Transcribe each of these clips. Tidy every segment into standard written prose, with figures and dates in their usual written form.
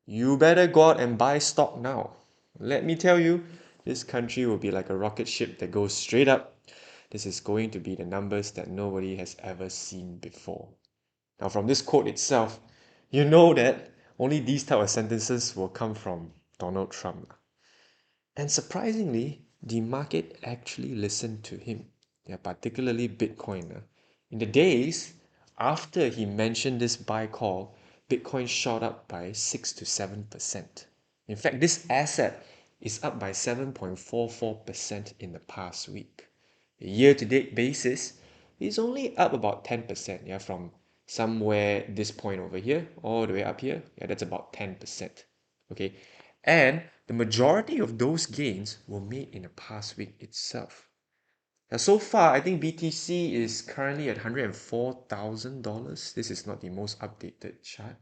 you better go out and buy stock now. Let me tell you, this country will be like a rocket ship that goes straight up. This is going to be the numbers that nobody has ever seen before. Now, from this quote itself, you know that only these type of sentences will come from Donald Trump. And surprisingly, the market actually listened to him, yeah, particularly Bitcoin. In the days after he mentioned this buy call, Bitcoin shot up by 6 to 7%. In fact, this asset is up by 7.44% in the past week. The year-to-date basis is only up about 10%, yeah, from somewhere this point over here all the way up here. Yeah, that's about 10%. Okay, and the majority of those gains were made in the past week itself. Now, so far, I think BTC is currently at $104,000. This is not the most updated chart.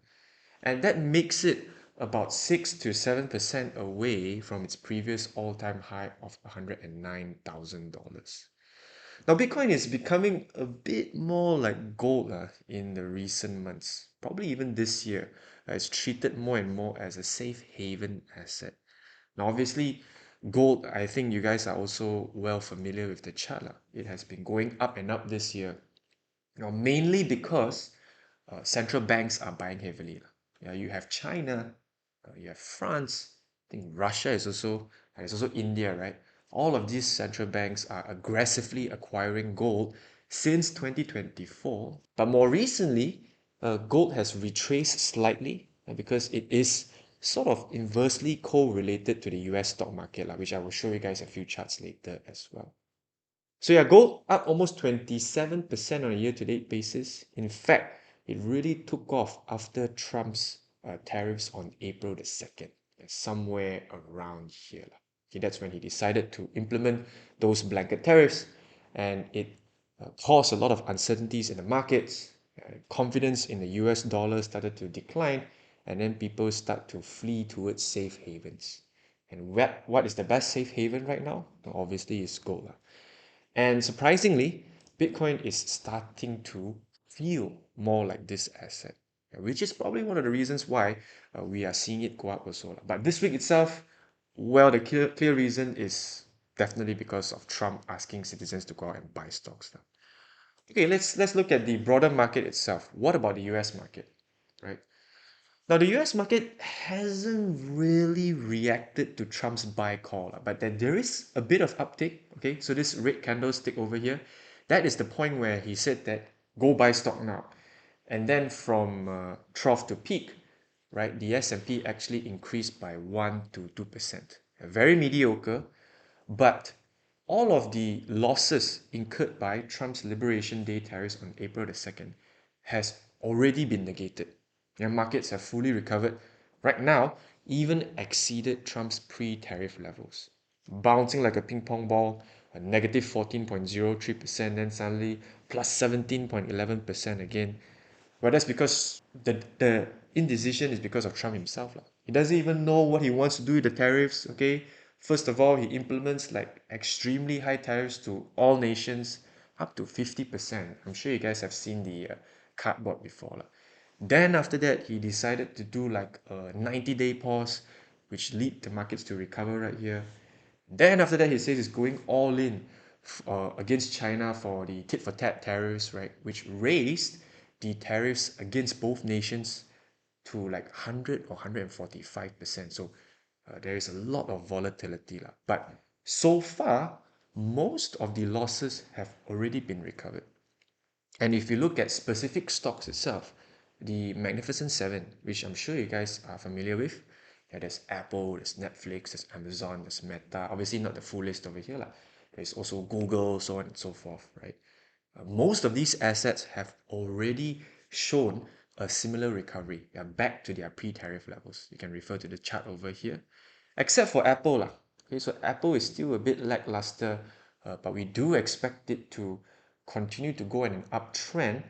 And that makes it about 6 to 7% away from its previous all-time high of $109,000. Now, Bitcoin is becoming a bit more like gold in the recent months, probably even this year. It's treated more and more as a safe haven asset. Now, obviously, gold, I think you guys are also well familiar with the chart. It has been going up and up this year. Now, mainly because central banks are buying heavily. Yeah, you have China, you have France, I think Russia is also, and there's also India, right? All of these central banks are aggressively acquiring gold since 2024. But more recently, gold has retraced slightly because it is sort of inversely correlated to the US stock market, which I will show you guys a few charts later as well. So yeah, gold up almost 27% on a year-to-date basis. In fact, it really took off after Trump's tariffs on April the 2nd, somewhere around here. Okay, that's when he decided to implement those blanket tariffs, and it caused a lot of uncertainties in the markets. Confidence in the US dollar started to decline, and then people start to flee towards safe havens. And what is the best safe haven right now? Obviously, it's gold. And surprisingly, Bitcoin is starting to feel more like this asset, which is probably one of the reasons why we are seeing it go up also. But this week itself, well, the clear reason is definitely because of Trump asking citizens to go out and buy stocks now. Okay, let's look at the broader market itself. What about the US market, right? Now, the US market hasn't really reacted to Trump's buy call, but there is a bit of uptick. Okay, so this red candlestick over here, that is the point where he said that go buy stock now. And then from trough to peak, right, the S&P actually increased by 1 to 2%. Very mediocre, but all of the losses incurred by Trump's Liberation Day tariffs on April the 2nd has already been negated. And markets have fully recovered. Right now, even exceeded Trump's pre-tariff levels, bouncing like a ping pong ball, a negative 14.03%, then suddenly plus 17.11% again. Well, that's because the indecision is because of Trump himself. He doesn't even know what he wants to do with the tariffs, okay? First of all, he implements like extremely high tariffs to all nations, up to 50%. I'm sure you guys have seen the cardboard before. Then after that, he decided to do like a 90-day pause, which lead the markets to recover right here. Then after that, he says he's going all in against China for the tit for tat tariffs, right? Which raised the tariffs against both nations to like 100 or 145%. So there is a lot of volatility. But so far, most of the losses have already been recovered. And if you look at specific stocks itself, the Magnificent Seven, which I'm sure you guys are familiar with, yeah, there's Apple, there's Netflix, there's Amazon, there's Meta. Obviously, not the full list over here. There's also Google, so on and so forth, right? Most of these assets have already shown a similar recovery. They are back to their pre-tariff levels. You can refer to the chart over here, except for Apple. Okay, so Apple is still a bit lackluster, but we do expect it to continue to go in an uptrend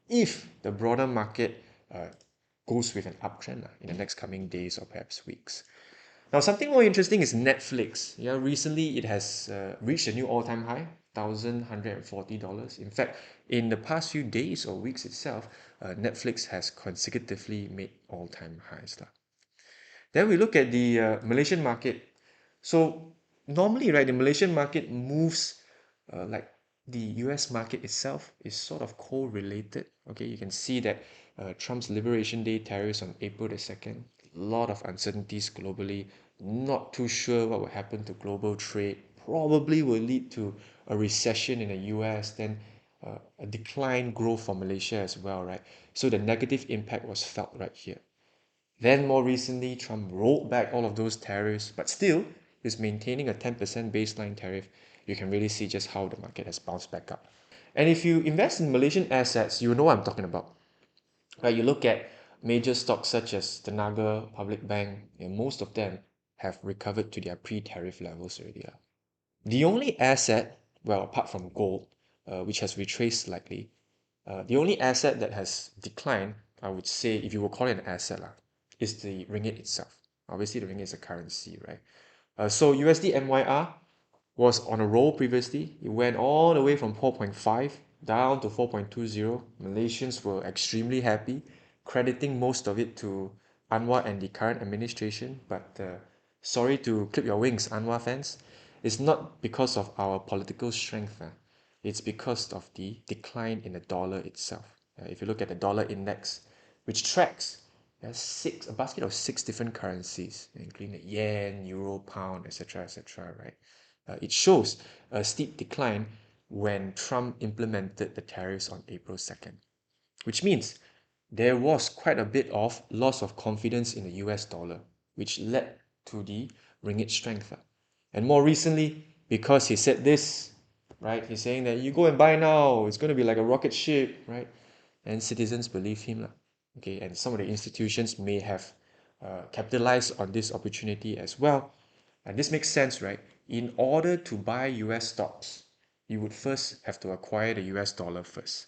if the broader market goes with an uptrend in the next coming days or perhaps weeks. Now, something more interesting is Netflix. Yeah, recently it has reached a new all-time high, $1,140. In fact, in the past few days or weeks itself, Netflix has consecutively made all-time highs. Then we look at the Malaysian market. So normally, right, the Malaysian market moves like the US market itself is sort of correlated. Okay, you can see that Trump's Liberation Day tariffs on April the 2nd, a lot of uncertainties globally, not too sure what will happen to global trade, probably will lead to a recession in the US, then a decline growth for Malaysia as well, right? So the negative impact was felt right here. Then more recently, Trump rolled back all of those tariffs, but still is maintaining a 10% baseline tariff. You can really see just how the market has bounced back up. And if you invest in Malaysian assets, you know what I'm talking about. Right? You look at major stocks such as Tenaga, Public Bank, and most of them have recovered to their pre-tariff levels already. The only asset, well, apart from gold, which has retraced slightly, the only asset that has declined, I would say, if you will call it an asset, is the ringgit itself. Obviously, the ringgit is a currency, right? So USD MYR was on a roll previously. It went all the way from 4.5 down to 4.20. Malaysians were extremely happy, crediting most of it to Anwar and the current administration. But sorry to clip your wings, Anwar fans. It's not because of our political strength. It's because of the decline in the dollar itself. If you look at the dollar index, which tracks a basket of six different currencies, including the yen, euro, pound, etc., etc., right? It shows a steep decline when Trump implemented the tariffs on April 2nd, which means there was quite a bit of loss of confidence in the US dollar, which led to the ringgit strength. And more recently, because he said this, right, he's saying that you go and buy now, it's going to be like a rocket ship, right? And citizens believe him. Okay, and some of the institutions may have capitalized on this opportunity as well. And this makes sense, right? In order to buy US stocks, you would first have to acquire the US dollar first.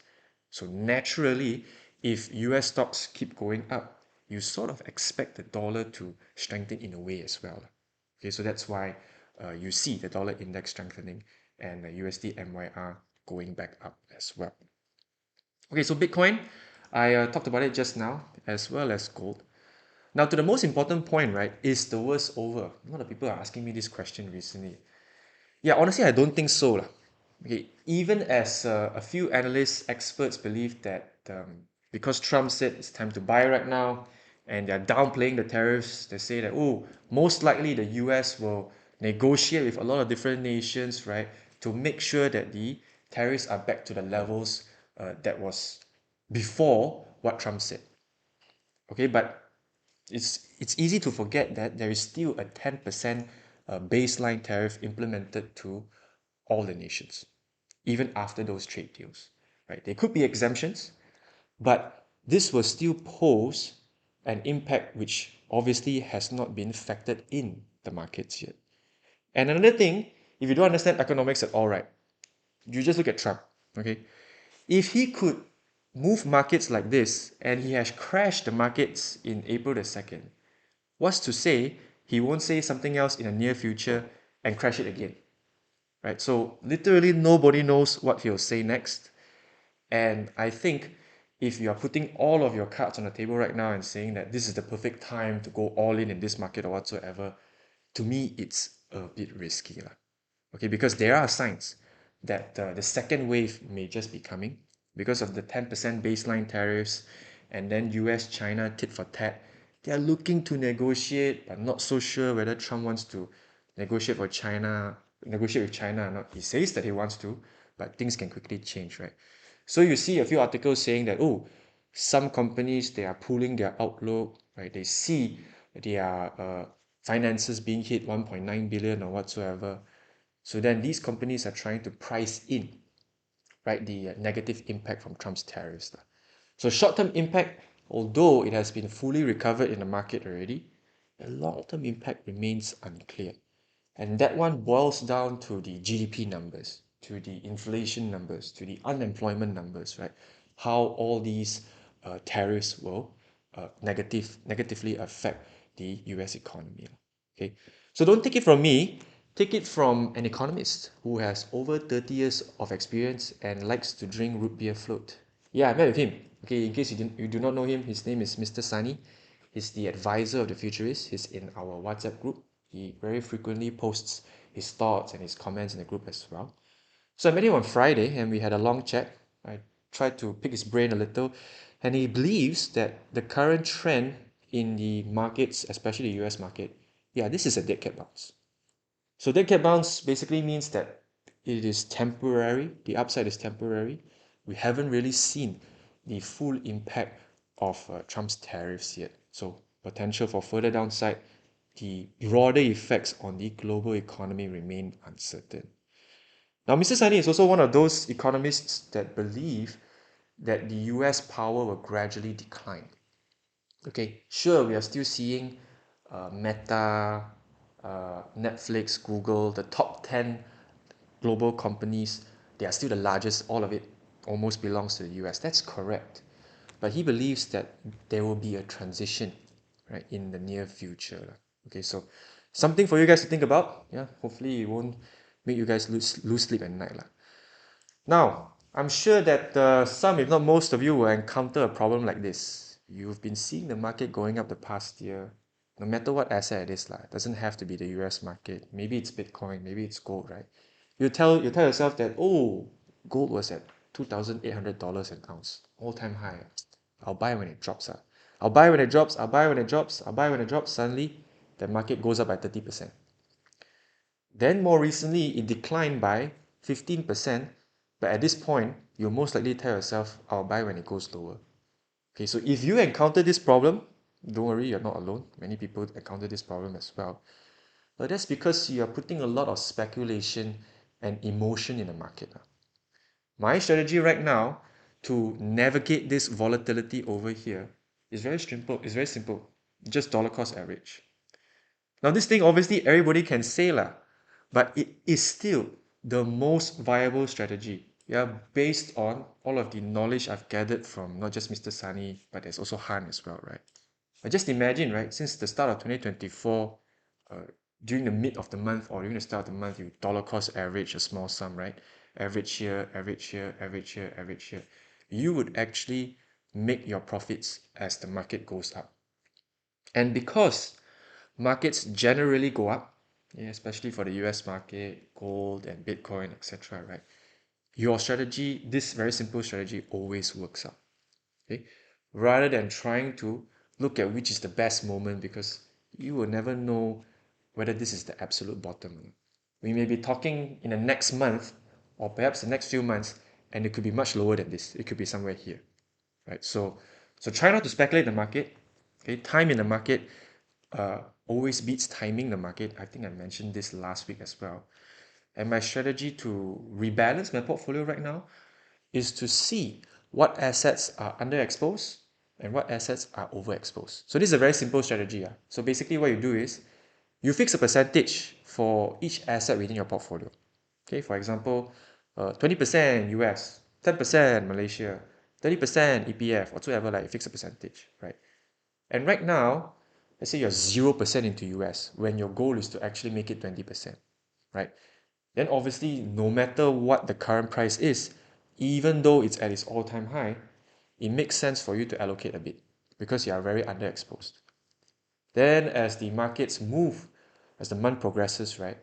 So naturally, if US stocks keep going up, you sort of expect the dollar to strengthen in a way as well. Okay, so that's why you see the dollar index strengthening and the USD MYR going back up as well. Okay, so Bitcoin, I talked about it just now, as well as gold. Now, to the most important point, right, is the worst over? A lot of people are asking me this question recently. Yeah, honestly, I don't think so. Okay, even as a few analysts, experts believe that because Trump said it's time to buy right now, and they're downplaying the tariffs, they say that, oh, most likely the US will negotiate with a lot of different nations, right, to make sure that the tariffs are back to the levels that was before what Trump said. Okay, but it's easy to forget that there is still a 10% baseline tariff implemented to all the nations, even after those trade deals, right? There could be exemptions, but this will still pose an impact which obviously has not been factored in the markets yet. And another thing, if you don't understand economics at all, right, you just look at Trump, okay? If he could move markets like this and he has crashed the markets in April the 2nd, what's to say he won't say something else in the near future and crash it again, right? So literally nobody knows what he'll say next. And I think if you are putting all of your cards on the table right now and saying that this is the perfect time to go all in this market or whatsoever, to me, it's a bit risky. Okay, because there are signs that the second wave may just be coming because of the 10% baseline tariffs and then US China tit for tat. They are looking to negotiate, but not so sure whether Trump wants to negotiate with China or not. He says that he wants to, but things can quickly change, right? So you see a few articles saying that, oh, some companies, they are pulling their outlook, right? They see their finances being hit 1.9 billion or whatsoever. So then these companies are trying to price in, right, the negative impact from Trump's tariffs. So short-term impact, although it has been fully recovered in the market already, the long-term impact remains unclear. And that one boils down to the GDP numbers, to the inflation numbers, to the unemployment numbers, right? How all these tariffs will negatively affect the US economy. Okay, so don't take it from me, take it from an economist who has over 30 years of experience and likes to drink root beer float. Yeah, I met with him. Okay, in case you do not know him, his name is Mr. Sunny. He's the advisor of the futurists. He's in our WhatsApp group. He very frequently posts his thoughts and his comments in the group as well. So I met him on Friday and we had a long chat. I tried to pick his brain a little, and he believes that the current trend in the markets, especially the US market, yeah, this is a dead cat bounce. So dead cat bounce basically means that it is temporary, the upside is temporary. We haven't really seen the full impact of Trump's tariffs yet. So potential for further downside, the broader effects on the global economy remain uncertain. Now, Mr. Sani is also one of those economists that believe that the US power will gradually decline. Okay, sure, we are still seeing Meta, Netflix, Google, the top 10 global companies, they are still the largest, all of it almost belongs to the US. That's correct. But he believes that there will be a transition, right, in the near future. Okay, so something for you guys to think about. Yeah, hopefully it won't make you guys lose sleep at night. Now, I'm sure that some, if not most of you, will encounter a problem like this. You've been seeing the market going up the past year, no matter what asset it is. It doesn't have to be the US market. Maybe it's Bitcoin, maybe it's gold, right? You tell yourself that, oh, gold was at $2,800 an ounce, all-time high. I'll buy when it drops. I'll buy when it drops, I'll buy when it drops, I'll buy when it drops. Suddenly, the market goes up by 30%. Then more recently, it declined by 15%, but at this point, you'll most likely tell yourself, I'll buy when it goes lower. Okay, so if you encounter this problem, don't worry, you're not alone. Many people encounter this problem as well. But that's because you are putting a lot of speculation and emotion in the market. My strategy right now to navigate this volatility over here is very simple. It's very simple. Just dollar cost average. Now this thing obviously everybody can say lah, but it is still the most viable strategy. Yeah, based on all of the knowledge I've gathered from not just Mr. Sani, but there's also Han as well, right? But just imagine, right, since the start of 2024, during the mid of the month or during the start of the month, you dollar cost average a small sum, right? Average here, average here, average here, average here. You would actually make your profits as the market goes up. And because markets generally go up, yeah, especially for the US market, gold and Bitcoin, etc., right? Your strategy, this very simple strategy, always works out. Okay? Rather than trying to look at which is the best moment, because you will never know whether this is the absolute bottom. We may be talking in the next month or perhaps the next few months, and it could be much lower than this. It could be somewhere here, right? So try not to speculate the market. Okay, time in the market always beats timing the market. I think I mentioned this last week as well. And my strategy to rebalance my portfolio right now is to see what assets are underexposed and what assets are overexposed. So this is a very simple strategy. So basically what you do is you fix a percentage for each asset within your portfolio. Okay, for example, 20% US, 10% Malaysia, 30% EPF, whatsoever, like you fix a percentage, right? And right now, let's say you're 0% into US when your goal is to actually make it 20%, right? Then obviously, no matter what the current price is, even though it's at its all-time high, it makes sense for you to allocate a bit because you are very underexposed. Then as the markets move, as the month progresses, right,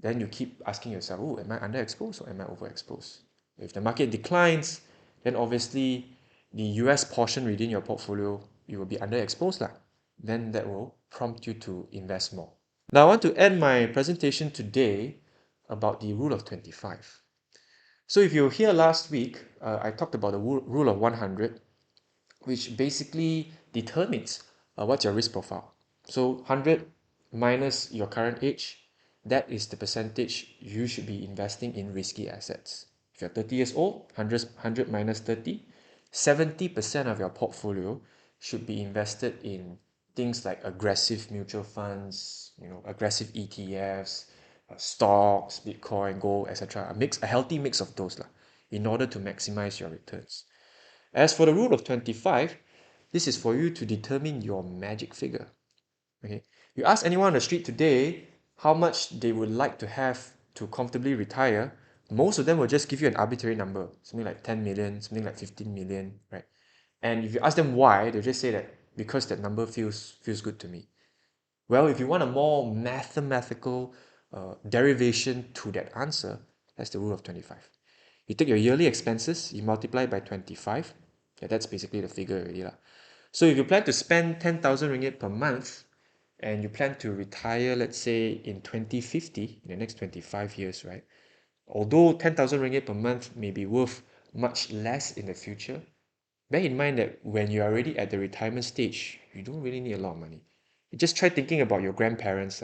then you keep asking yourself, oh, am I underexposed or am I overexposed? If the market declines, then obviously the US portion within your portfolio, you will be underexposed lah. Then that will prompt you to invest more. Now I want to end my presentation today about the rule of 25. So if you were here last week, I talked about the rule of 100, which basically determines what's your risk profile. So 100 minus your current age, that is the percentage you should be investing in risky assets. If you're 30 years old, 100 minus 30, 70% of your portfolio should be invested in things like aggressive mutual funds, aggressive ETFs, stocks, Bitcoin, gold, etc. A healthy mix of those in order to maximize your returns. As for the rule of 25, this is for you to determine your magic figure. Okay, you ask anyone on the street today how much they would like to have to comfortably retire, most of them will just give you an arbitrary number, something like 10 million, something like 15 million, right? And if you ask them why, they'll just say that because that number feels good to me. Well, if you want a more mathematical derivation to that answer, that's the rule of 25. You take your yearly expenses, you multiply by 25. Yeah, that's basically the figure already lah. So if you plan to spend 10,000 ringgit per month and you plan to retire, let's say in 2050, in the next 25 years, right? Although 10,000 ringgit per month may be worth much less in the future, bear in mind that when you are already at the retirement stage, you don't really need a lot of money. You just try thinking about your grandparents.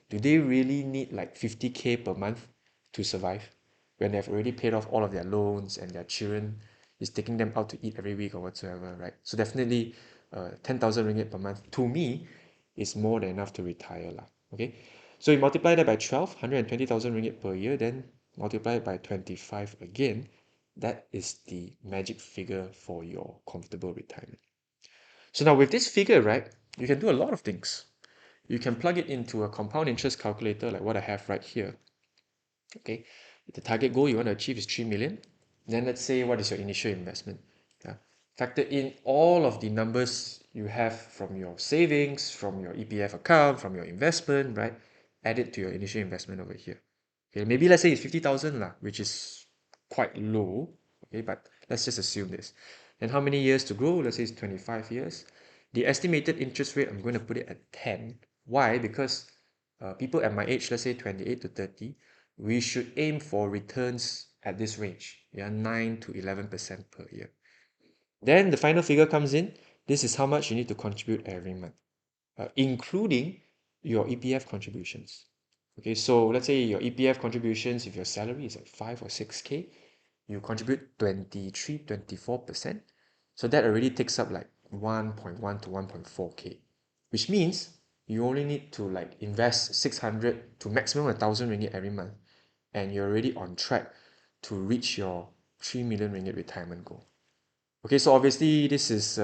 Do they really need like 50K per month to survive when they've already paid off all of their loans and their children is taking them out to eat every week or whatsoever, right? So definitely 10,000 ringgit per month to me is more than enough to retire lah. Okay, so you multiply that by 12, 120,000 ringgit per year, then multiply it by 25 again. That is the magic figure for your comfortable retirement. So now with this figure, right, you can do a lot of things. You can plug it into a compound interest calculator like what I have right here. Okay, the target goal you want to achieve is 3 million. Then let's say what is your initial investment. Yeah. Factor in all of the numbers you have from your savings, from your EPF account, from your investment, right? Add it to your initial investment over here. Okay, maybe let's say it's 50,000 lah, which is quite low. Okay, but let's just assume this. And how many years to grow? Let's say it's 25 years. The estimated interest rate, I'm going to put it at 10. Why? Because people at my age, let's say 28 to 30, we should aim for returns at this range, yeah, 9 to 11% per year. Then the final figure comes in. This is how much you need to contribute every month, including your EPF contributions. Okay, so let's say your EPF contributions, if your salary is at 5 or 6K, you contribute 23, 24%. So that already takes up like 1.1 to 1.4K, which means you only need to like invest 600 to maximum 1,000 ringgit every month, and you're already on track to reach your 3 million ringgit retirement goal. Okay, so obviously this is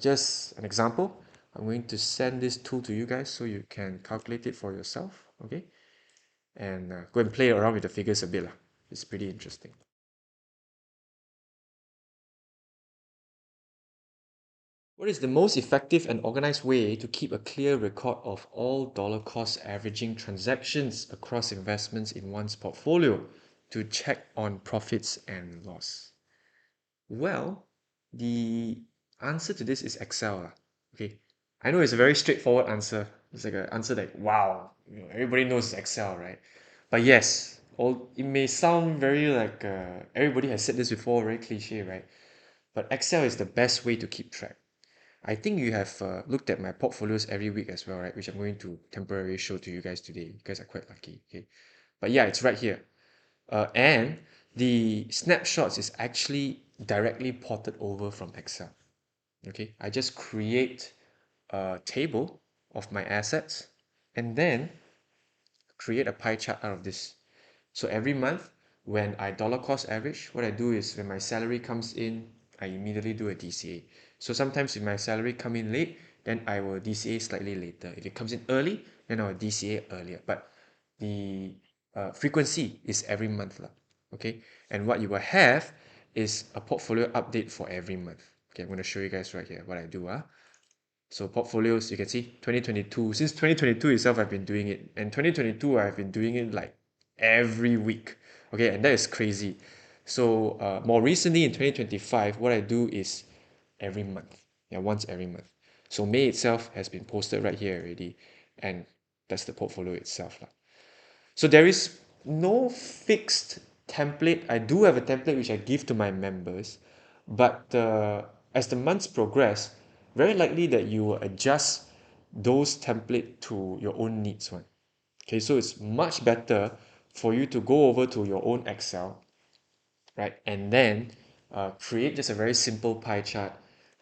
just an example. I'm going to send this tool to you guys so you can calculate it for yourself, okay? And go and play around with the figures a bit lah. It's pretty interesting. What is the most effective and organized way to keep a clear record of all dollar cost averaging transactions across investments in one's portfolio to check on profits and loss? Well, the answer to this is Excel lah. Okay, I know it's a very straightforward answer. It's like an answer that wow, everybody knows Excel, right? But yes, all it may sound very like everybody has said this before, very cliche, right? But Excel is the best way to keep track. I think you have looked at my portfolios every week as well, right? Which I'm going to temporarily show to you guys today. You guys are quite lucky, okay? But yeah, it's right here. And the snapshots is actually directly ported over from Excel. Okay, I just create a table of my assets and then create a pie chart out of this. So every month when I dollar cost average, what I do is when my salary comes in, I immediately do a DCA. So sometimes if my salary come in late, then I will DCA slightly later. If it comes in early, then I will DCA earlier. But the frequency is every month lah. Okay, and what you will have is a portfolio update for every month. Okay, I'm going to show you guys right here what I do. So portfolios, you can see 2022. Since 2022 itself, I've been doing it. And 2022, I've been doing it like every week. Okay, and that is crazy. So more recently in 2025, what I do is every month. Yeah, once every month. So May itself has been posted right here already. And that's the portfolio itself lah. So there is no fixed template. I do have a template which I give to my members, but as the months progress, very likely that you will adjust those template to your own needs one. Okay, so it's much better for you to go over to your own Excel, right? And then create just a very simple pie chart,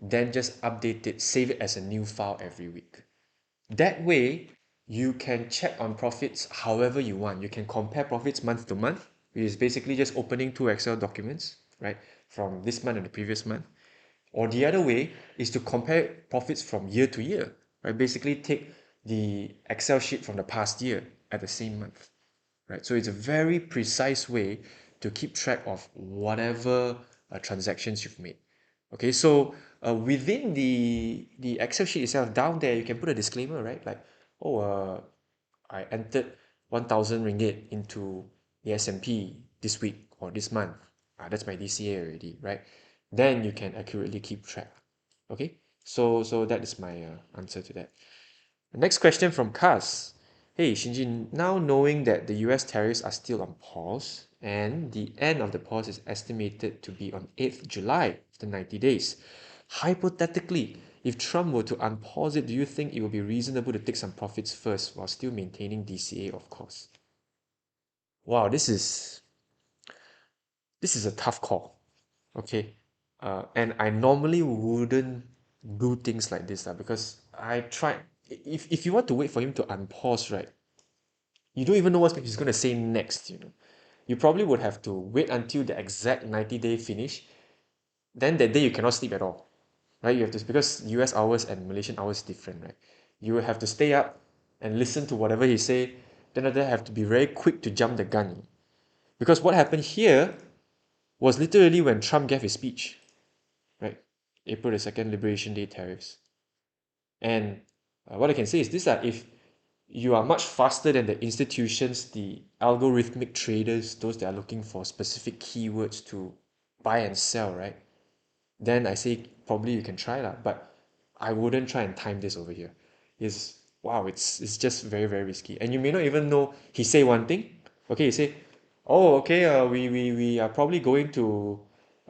then just update it, save it as a new file every week. That way, you can check on profits however you want. You can compare profits month to month, which is basically just opening two Excel documents, right, from this month and the previous month. Or the other way is to compare profits from year to year, right? Basically take the Excel sheet from the past year at the same month, right? So it's a very precise way to keep track of whatever transactions you've made. Okay, so within the Excel sheet itself, down there you can put a disclaimer, right? Like, oh, I entered 1,000 ringgit into the S&P this week or this month. That's my DCA already, right? Then you can accurately keep track. Okay, so that is my answer to that. The next question from Kaz. Hey Shinjin, now knowing that the US tariffs are still on pause and the end of the pause is estimated to be on 8th July after 90 days, hypothetically, if Trump were to unpause it, do you think it would be reasonable to take some profits first while still maintaining DCA, of course? Wow, this is a tough call. Okay. And I normally wouldn't do things like this because I tried. If you want to wait for him to unpause, right, you don't even know what he's going to say next, you know. You probably would have to wait until the exact 90-day finish. Then that day you cannot sleep at all, right? You have to, because US hours and Malaysian hours different, right? You will have to stay up and listen to whatever he say. Then after that have to be very quick to jump the gun. Because what happened here was literally when Trump gave his speech, right? April the 2nd, Liberation Day tariffs. And what I can say is this, that if you are much faster than the institutions, the algorithmic traders, those that are looking for specific keywords to buy and sell, right? Then I say probably you can try lah. But I wouldn't try and time this over here. Is wow, it's just very, very risky. And you may not even know he say one thing. Okay, he say, oh, okay, we are probably going to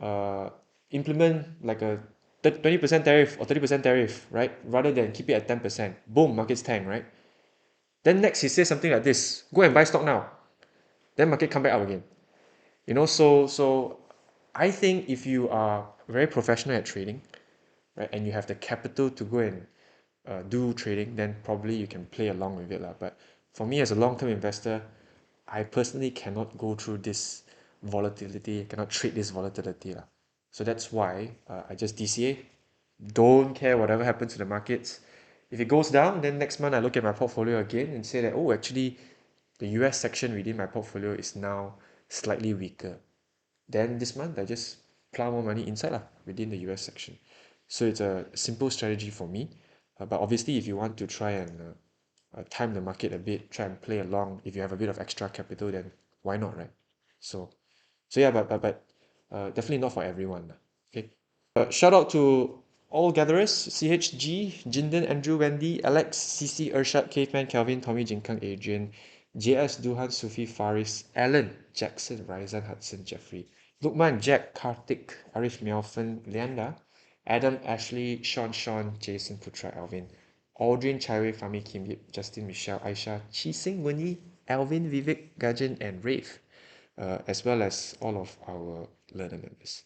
uh, implement like a 20% tariff or 30% tariff, right? Rather than keep it at 10%. Boom, markets tank, right? Then next he says something like this, go and buy stock now. Then market come back up again. So I think if you are very professional at trading, right, and you have the capital to go and do trading, then probably you can play along with it lah. But for me as a long-term investor, I personally cannot go through this volatility, cannot trade this volatility lah. So that's why I just DCA, don't care whatever happens to the markets. If it goes down, then next month I look at my portfolio again and say that, oh, actually, the US section within my portfolio is now slightly weaker. Then this month I just plow more money inside lah, within the US section. So it's a simple strategy for me. But obviously, if you want to try and time the market a bit, try and play along, if you have a bit of extra capital, then why not, right? So, so yeah, but definitely not for everyone lah. Okay. Shout out to all gatherers: CHG, Jinden, Andrew, Wendy, Alex, CC, Urshad, Caveman, Kelvin, Tommy, Jinkang, Adrian, JS, Duhan, Sufi, Faris, Alan, Jackson, Ryzan, Hudson, Jeffrey, Lukman, Jack, Karthik, Arif, Melvin, Leanda, Adam, Ashley, Sean, Jason, Putra, Alvin, Aldrin, Chaiwei, Fami, Kim Yip, Justin, Michelle, Aisha, Chi Sing, Muni, Alvin, Vivek, Gajan, and Rafe, as well as all of our learner members.